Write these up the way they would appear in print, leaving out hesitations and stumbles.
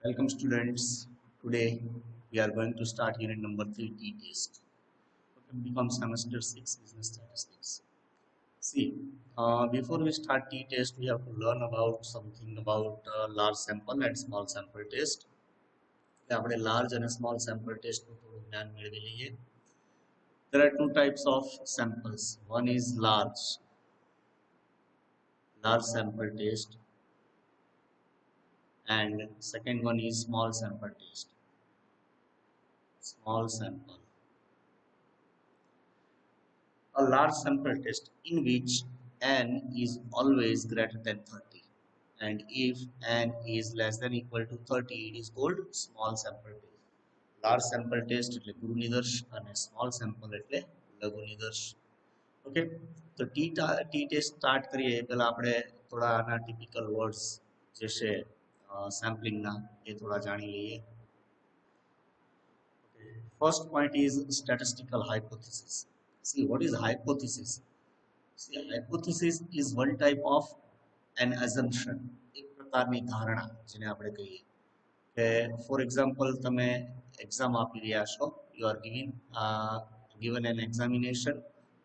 Welcome students. Today we are going to start unit number 3 t-test. Okay, become semester 6 business statistics. See, before we start t-test we have to learn about something about large sample and small sample test. આપણે large and small sample test નું થોડું જ્ઞાન મેળવી લઈએ. There are two types of samples. One is large sample test, and second one is small sample test. Small sample. A large sample test in which n is always greater than 30, and if n is less than equal to 30 it is called small sample test. Large sample test એટલે ગુરુ નિદર્શ અને small sample એટલે લઘુ નિદર્શ. Okay, તો T test start કરીએ એ પહેલા આપણે થોડા આના ટિપિકલ વર્ડ્સ જે છે સેમ્પલિંગના એ થોડા જાણી લઈએ. First point is statistical hypothesis. See, what is hypothesis? See, hypothesis is one type of an assumption. એક પ્રકારની ધારણા જેને આપણે કહીએ કે ફોર એક્ઝામ્પલ તમે એક્ઝામ આપી રહ્યા છો, you are given an examination.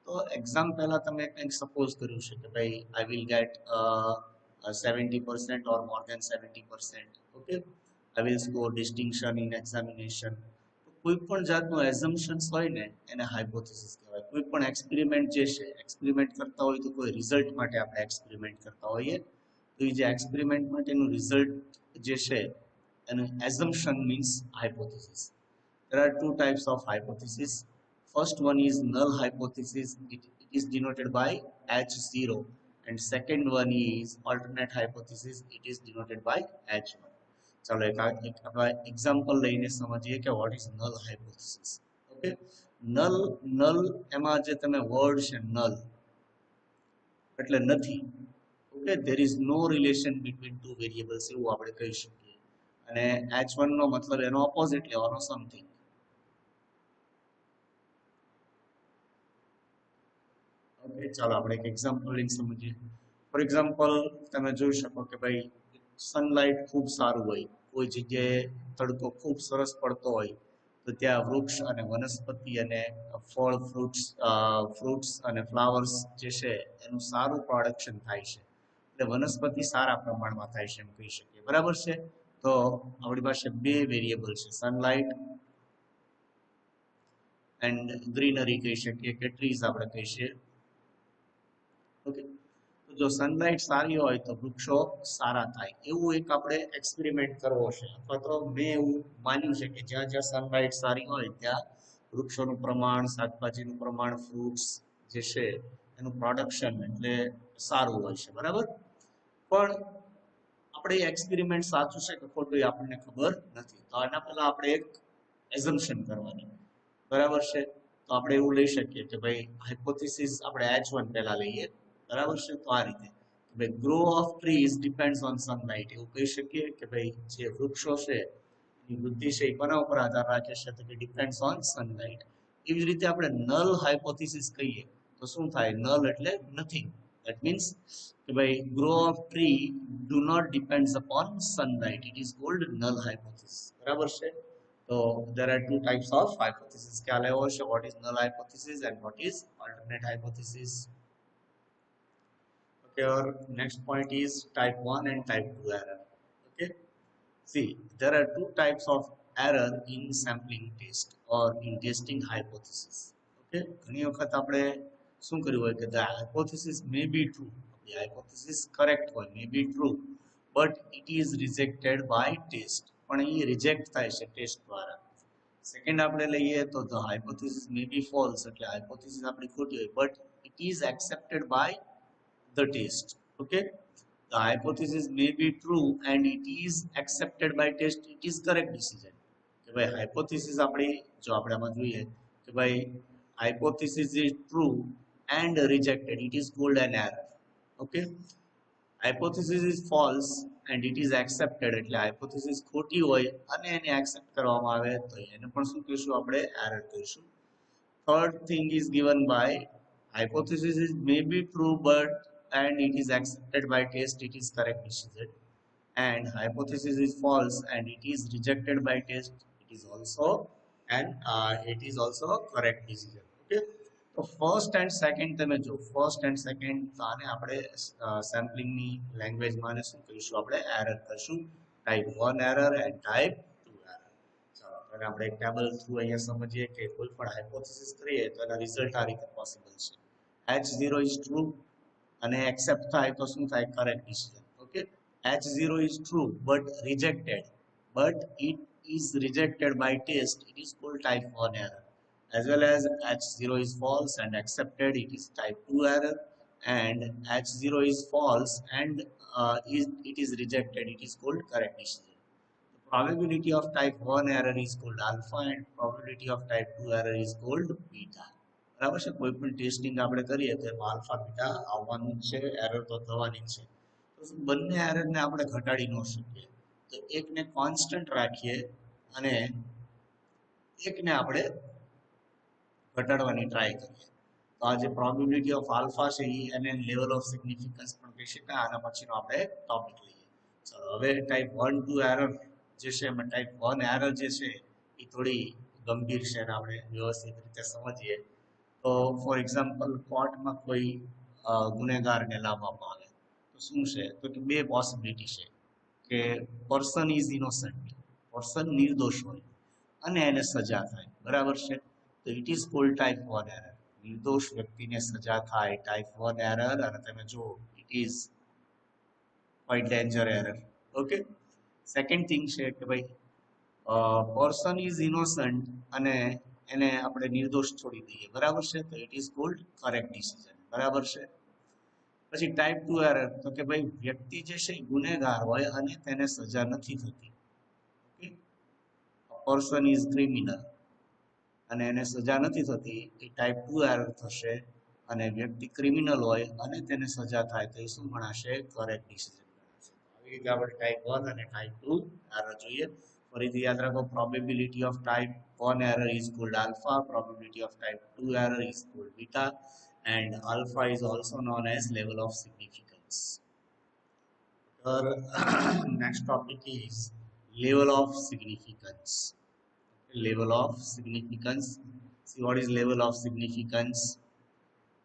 તો એક્ઝામ પહેલા તમે કંઈક સપોઝ કર્યું છે કે ભાઈ I will get 70% or more than 70%. Okay, I will score distinction in examination. કોઈ પણ જાતનું એઝમ્પશન્સ હોય ને એને હાઇપોથેસિસ કહેવાય. કોઈ પણ એક્સપેરિમેન્ટ જે છે, એક્સપેરિમેન્ટ કરતા હોય તો કોઈ રિઝલ્ટ માટે આપણે એક્સપેરિમેન્ટ કરતા હોઈએ, તો એ જે એક્સપેરિમેન્ટ માટેનું રિઝલ્ટ જે છે એનું assumption means hypothesis. There are two types of hypothesis. First one is null hypothesis. It is denoted by H0, and second one is alternate hypothesis. It is denoted by H1. ચાલો એક આપણે example લઈને સમજીએ કે what is null hypothesis. Okay, null એમાં જે તમે word છે નલ એટલે નથી. Okay, there is no relation between two variables એવું આપણે કહી શકીએ. અને H1 નો મતલબ એનો ઓપોઝિટ લેવાનો સમથિંગ. ઓકે, ચાલો આપણે એક એક્ઝામ્પલ લઈને સમજીએ. ફોર એક્ઝામ્પલ તમે જોઈ શકો કે ભાઈ સનલાઇટ ખૂબ સારું હોય, કોઈ જગ્યાએ તડકો ખૂબ સરસ પડતો હોય તો ત્યાં વૃક્ષ અને વનસ્પતિ અને ફળ ફ્રૂટ્સ અને ફ્લાવર્સ જે છે એનું સારું પ્રોડક્શન થાય છે. એટલે વનસ્પતિ સારા પ્રમાણમાં થાય છે એમ કહી શકીએ. બરાબર છે? તો આપણી પાસે બે વેરિયેબલ છે, સનલાઇટ એન્ડ ગ્રીનરી કહી શકીએ કે ટ્રીઝ આપણે કહીએ. ઓકે, તો જો સનલાઇટ સારી હોય તો વૃક્ષો સારા થાય એવું એક આપણે એક્સપેરિમેન્ટ કરવો છે, અથવા તો મેં એવું માન્યું છે કે જ્યાં જ્યાં સનલાઇટ સારી હોય ત્યાં વૃક્ષોનું પ્રમાણ, શાકભાજીનું પ્રમાણ, ફ્રૂટ્સ જે છે એનું પ્રોડક્શન એટલે સારું હોય છે. બરાબર, પણ આપણે એક્સપેરિમેન્ટ સાચું છે કે ખોટું એ આપણને ખબર નથી. તો આના પહેલા આપણે એક એઝમ્પશન કરવાની. બરાબર છે, તો આપણે એવું લઈ શકીએ કે ભાઈ હાઇપોથેસિસ આપણે H1 પહેલા લઈએ. બરાબર છે, તો આ રીતે ભાઈ grow of trees depends on sunlight એવું કહી શકીએ કે ભાઈ જે વૃક્ષો છે એની વૃદ્ધિ છે એ કોના ઉપર આધાર રાખે છે તો કે ડિપેન્ડ્સ ઓન સનલાઇટ. એવી જ રીતે આપણે નલ હાઇપોથેસિસ કહીએ તો શું થાય? નલ એટલે નથિંગ. That means કે ભાઈ grow of tree do not depends upon sunlight. It is called null hypothesis. બરાબર છે? So there are two types of hypothesis. ખ્યાલ આવ્યો છે what is null hypothesis and what is alternate hypothesis. Okay, our next point is type 1 and type 2 error. Okay, see, there are two types of error in sampling test or in testing hypothesis. Okay, ઘણી વખત આપણે શું કર્યું હોય કે the hypothesis may be true, the hypothesis correct હોય, may be true, but it is rejected by test. પણ એ reject થાય છે ટેસ્ટ દ્વારા. સેકન્ડ આપણે લઈએ તો the hypothesis may be false, એટલે હાઇપોથેસિસ આપણી ખોટી હોય, but it is accepted by the test. Okay, the hypothesis may be true and it is accepted by test. It is correct decision. કે ભાઈ હાઇપોથેસિસ આપણી જો આપણે આમાં જોઈએ કે ભાઈ hypothesis is true and rejected, it is called an error. Okay, hypothesis is false and it is accepted એટલે hypothesis ખોટી હોય અને એને accept કરવામાં આવે તો એને પણ શું કહીશું આપણે? error કહીશું. Third thing is given by hypothesis is may be true but and it is accepted by test, it is correct decision. and hypothesis is false and it is rejected by test, it is also a correct decision. Okay, તો first and second તમે જો first and second તો આને આપણે સેમ્પલિંગની લેંગ્વેજમાં આને શું કહીશું, આપણે એરર કરશું, type 1 error and type 2 error. ચાલો અને આપણે એક ટેબલ થ્રુ અહીંયા સમજીએ કે કોઈ પણ હાઇપોથેસિસ કરીએ તો એના રિઝલ્ટ આ રીતે પોસિબલ છે. H0 is true અને એક્સેપ્ટ થાય તો શું થાય, correct decision. Okay, H0 is true but rejected, but it is rejected by test, it is called type 1 error. As well as H0 is false and accepted, it is type 2 error. And H0 is false and it is rejected, it is called correct decision. The probability of type 1 error is called alpha and probability of type 2 error is called beta. બરાબર છે, કોઈ પણ testing આપણે કરીએ તો એમાં alpha beta આવવાનું જ છે, એરર તો થવાની જ છે. તો બંને એરરને આપણે ઘટાડી ન શકીએ, તો એકને કોન્સ્ટન્ટ રાખીએ અને એકને આપણે ઘટાડવાની ટ્રાય કરીએ. તો આ જે પ્રોબેબિલિટી ઓફ આલ્ફા છે એને લેવલ ઓફ સિગ્નિફિકન્સ પણ કહી શકાય. આના પછીનો આપણે ટોપિક લઈએ. ચલો હવે ટાઈપ 1 2 એરર જે છે એમાં ટાઈપ 1 એરર જે છે એ થોડી ગંભીર છે અને આપણે વ્યવસ્થિત રીતે સમજીએ તો ફોર એક્ઝામ્પલ કોર્ટમાં કોઈ ગુનેગારને લાવવામાં આવે તો શું છે, તો કે બે પોસિબિલિટી છે કે પર્સન ઇઝ ઇનોસન્ટ, પર્સન નિર્દોષ હોય અને એને સજા થાય, બરાબર છે. તો it is called type 1 error, નિર્દોષ વ્યક્તિને સજા થાય, ટાઈપ 1 એરર. અને તમે જો it is quite danger error. Okay, second thing છે કે ભાઈ પર્સન ઇઝ ઇનોસન્ટ અને એને આપણે નિર્દોષ છોડી દઈએ, બરાબર છે, તો it is called correct decision, બરાબર છે. પછી ટાઈપ 2 એરર, તો કે ભાઈ વ્યક્તિ જે છે ગુનેગાર હોય અને તેને સજા નથી થતી. ઓકે, પર્સન ઇઝ ક્રિમિનલ અને એને સજા નથી થતી, એ ટાઈપ 2 એરર થશે. અને વ્યક્તિ ક્રિમિનલ હોય અને તેને સજા થાય તો એ શું ગણાશે, કરેક્ટ ડિસિઝન ગણાશે. આવી રીતે આપણે ટાઈપ 1 અને ટાઈપ 2 એરર જોઈએ. ફરીથી યાદ રાખો, probability of type 1 error is called alpha, probability of type 2 error is called beta, and alpha is also known as level of significance. Next topic is level of significance. Level of significance. See what is level of significance.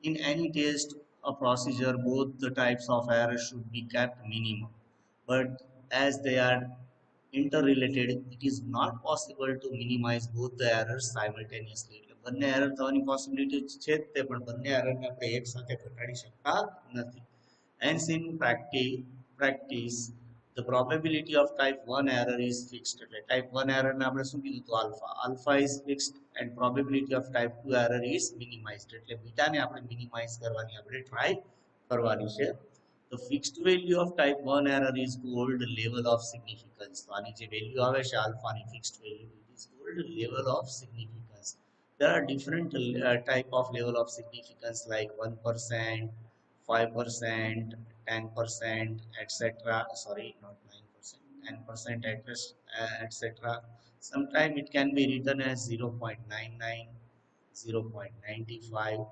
In any test or procedure, both the types of errors should be kept minimum, but as they are interrelated, it is not possible to minimize both the errors simultaneously. એટલે બંને error થવાની possibility છે જ તે, પણ બંને એરરને આપણે એકસાથે ઘટાડી શકતા નથી. Hence in practice the probability of type 1 error is fixed. એટલે type 1 error ને આપણે શું કીધું તો alpha is fixed and probability of type 2 error is minimized. એટલે બીટા ને આપણે મિનિમાઇઝ કરવાની આપણે ટ્રાય કરવાની છે. The fixed value of type 1 error is called level of significance. તો આની જે વેલ્યુ આવે છે આલ્ફા ની fixed value, it is called level of significance. There are different type of level of significance like 1%, 5%, 10%, etc. Sorry, not 9%, 10%, etc. Sometimes it can be written as 0.99, 0.95,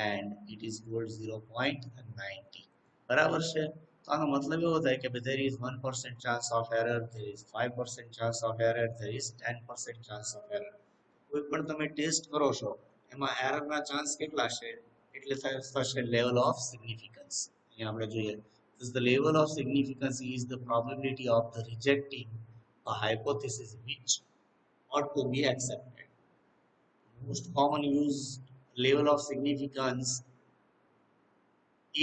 and it is called 0.90. બરાબર છે. તો આનો મતલબ એવો થાય કે there is 1% chance of error, there is 5% chance of error, there is 10% chance of error. કોઈ પણ તમે ટેસ્ટ કરો છો એમાં એરરના ચાન્સ કેટલા છે, એટલે થશે લેવલ ઓફ સિગ્નિફિકન્સ. અહીંયા આપણે જોઈએ, the level of significance is the probability of the rejecting a hypothesis which ought to be accepted. Most common used level of significance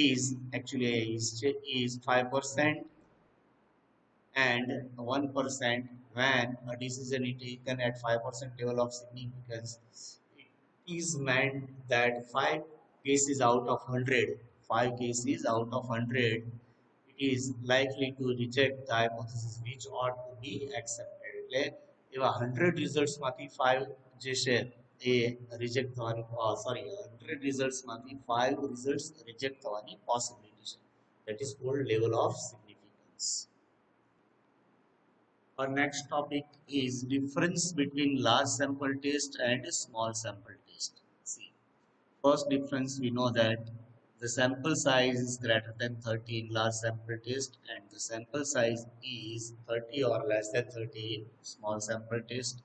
is actually is 5% and 1%. When a decision is taken at 5% level of significance, it is meant that 5 cases out of 100, 5 cases out of 100, it is likely to reject the hypothesis which ought to be accepted. એટલે એવા 100 results માંથી 5 જે છે એ reject થવાની, sorry 100 results માંથી 5 results reject થવાની possibility છે. That is called level of significance. Our next topic is difference between large sample test and small sample test. See, first difference we know that The sample size is greater than 30 in large sample test, and the sample size is 30 or less than 30 in small sample test.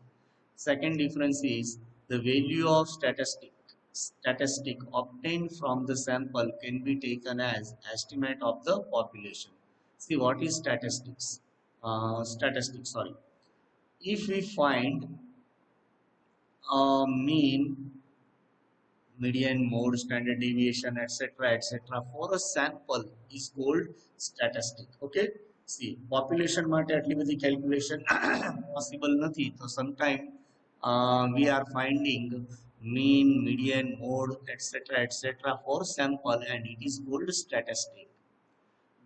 Second difference is the value of statistic obtained from the sample can be taken as estimate of the population. See what is statistics? Statistics, sorry. If we find a mean, median, mode, standard deviation, etc., for a sample is called statistic. Okay. See, population માટે આટલી બધી calculation possible નથી. તો sometime we are finding mean, median, mode, etc., for sample, and it is called statistic.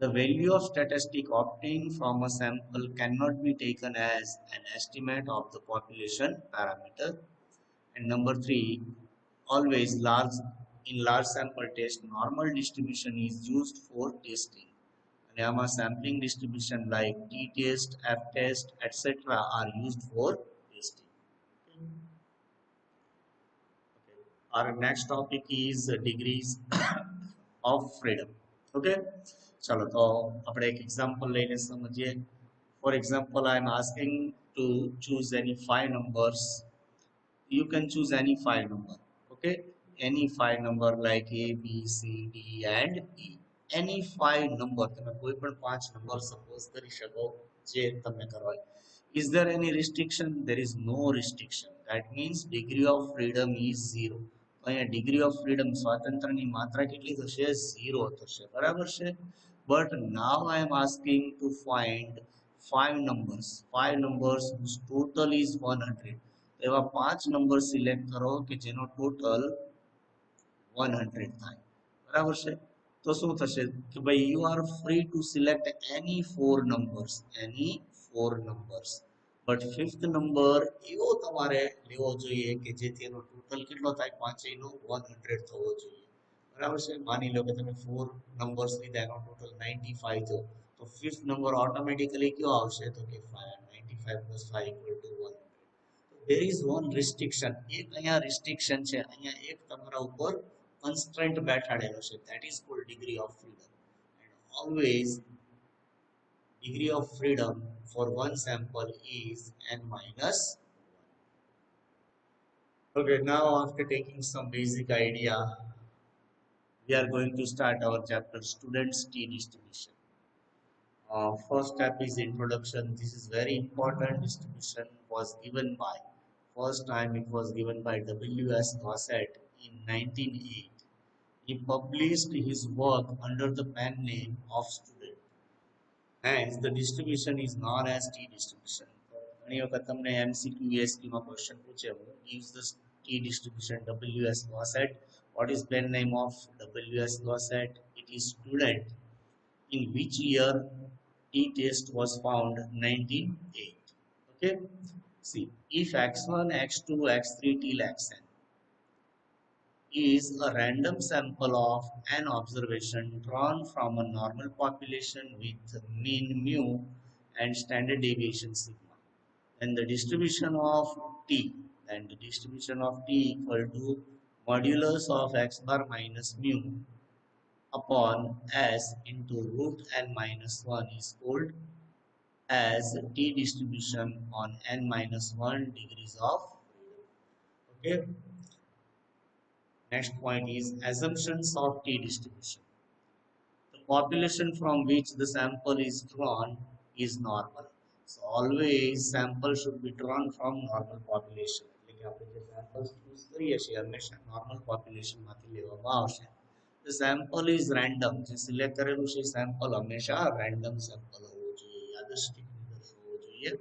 The value of statistic obtained from a sample cannot be taken as an estimate of the population parameter. And number three, always in large sample test, normal distribution is used for testing. And AMA sampling distribution like t-test, f-test, etc. are used for testing. Okay. Our next topic is degrees of freedom. Okay. चलो तो अपने एक example लेने समझिए. For example, I am asking to choose any five numbers. You can choose any five number. Okay, any five number like A, B, C, D and E. Any five number તમે કોઈ પણ પાંચ number suppose કરી શકો જે તમને કરવા હોય. Is there any restriction? There is no restriction. That means degree of freedom is zero. તો અહીંયા degree of freedom સ્વાતંત્રની માત્રા કેટલી થશે? Zero થશે. બરાબર છે? But now I am asking to find five numbers whose total is 100. એવા પાંચ નંબર સિલેક્ટ કરો કે જેનો ટોટલ 100 થાય. બરાબર છે? તો શું થશે કે ભાઈ you are free to select any four numbers, but fifth number એવો તમારે લેવો જોઈએ કે જેથી એનો ટોટલ કેટલો થાય? પાંચેયનો 100 થવો જોઈએ. બરાબર છે? માની લો કે તમે four numbers લીધા, એનો ટોટલ 95 થયો, તો fifth number ઓટોમેટિકલી કયો આવશે? તો કે 5. 95 plus 5 equal to 1. There is one restriction. એક અહીંયા restriction છે, અહીંયા એક તમારા ઉપર constraint બેઠાડેલો છે. That is called degree of freedom. And always degree of freedom for one sample is n minus 1. Okay, now after taking some basic idea, we are going to start our chapter students T distribution. First step is introduction. This is very important. Distribution was given by, first time it was given by W.S. Gossett in 1908. He published his work under the pen name of student. Hence, the distribution is known as T distribution. ઘણી વખત તમને MCQ, ESQ માં question પૂછે, who gives the T distribution? W.S. Gossett. What is pen name of W.S. Gossett? It is student. In which year t-test was found? 1908. Okay. See, if x1, x2, x3 till xn is a random sample of an observation drawn from a normal population with mean mu and standard deviation sigma, then the distribution of t equal to modulus of x bar minus mu upon s into root n minus 1 is called as t distribution on n minus 1 degrees of freedom. Okay. Next point is assumptions of t distribution. The population from which the sample is drawn is normal. So always sample should be drawn from normal population. એટલે કે આપણે જે samples choose કરીએ છીએ હંમેશા normal population માંથી લેવામાં આવશે. The sample is random. જે સિલેક્ટ કરેલું છે sample હંમેશા random sample હોવું જોઈએ, યાદૃચ્છિક હોવું જોઈએ.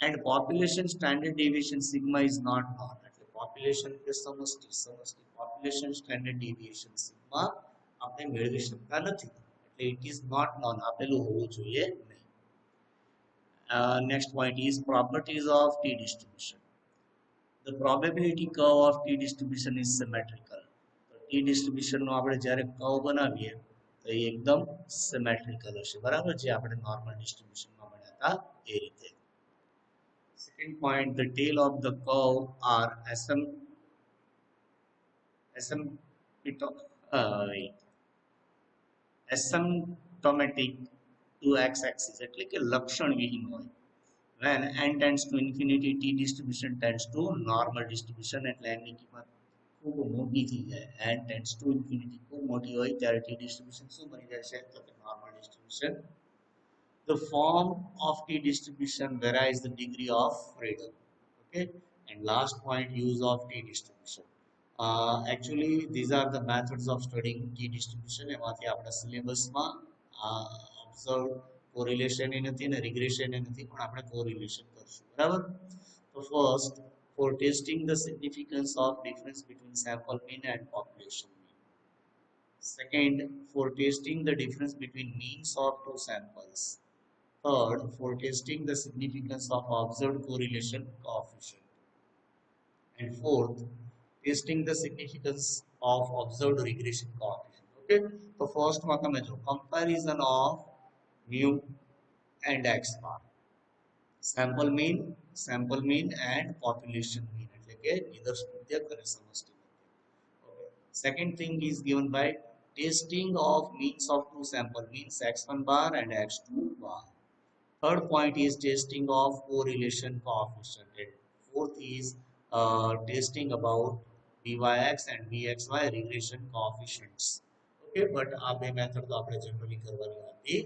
And population standard deviation sigma is not known. એટલે population કે સમષ્ટિ population standard deviation sigma આપણે મેળવી શકતા નથી. એટલે it is not known. આપેલું હોવું જોઈએ નહીં. Next point is properties of T distribution. The probability curve of T distribution is symmetrical. T distribution નો આપણે જ્યારે કર્વ બનાવીએ તો એ એકદમ સિમેટ્રિકલ હશે. બરાબર? જે આપણે નોર્મલ ડિસ્ટ્રીબ્યુશનમાં ભણ્યા હતા એ રીતે. Second point, the tail of the curve are asymptotic. Asymptomatic to X axis એટલે કે લક્ષણવિહીન હોય. when n tends to infinity t distribution tends to normal distribution એટલે n ની કિંમત ખૂબ મોટી થઈ જાય n tends to infinity ખૂબ મોટી હોય ત્યારે t distribution શું બની જાય છે તો કે normal distribution. The form of t distribution varies the degree of freedom. Okay, and last point, use of t distribution. Actually these are the methods of studying t distribution. એમાંથી આપણા સિલેબસમાં observe correlation એ નથી અને regression એ નથી પણ આપણે correlation કરશું બરાબર. તો first, for testing the significance of difference between sample mean and population mean. Second, for testing the difference between means of two samples. Third, for testing the significance of observed correlation coefficient. And fourth, testing the significance of observed regression coefficient. Okay, so first માં તમે જો comparison of mu and x bar, sample mean and population mean એટલે કે નિદર્શ મધ્યક અને સમષ્ટિ મધ્યક. Okay, second thing is given by testing of means of two sample means x1 bar and x2 bar. Third point is testing of correlation coefficient. And fourth is testing about byx and bxy regression coefficients. Okay, but આ બે method તો આપણે generally કરવાની હતી.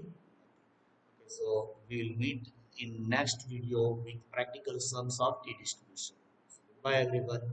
Okay, so we will meet in next video with practical sums of t distribution. So, bye everyone.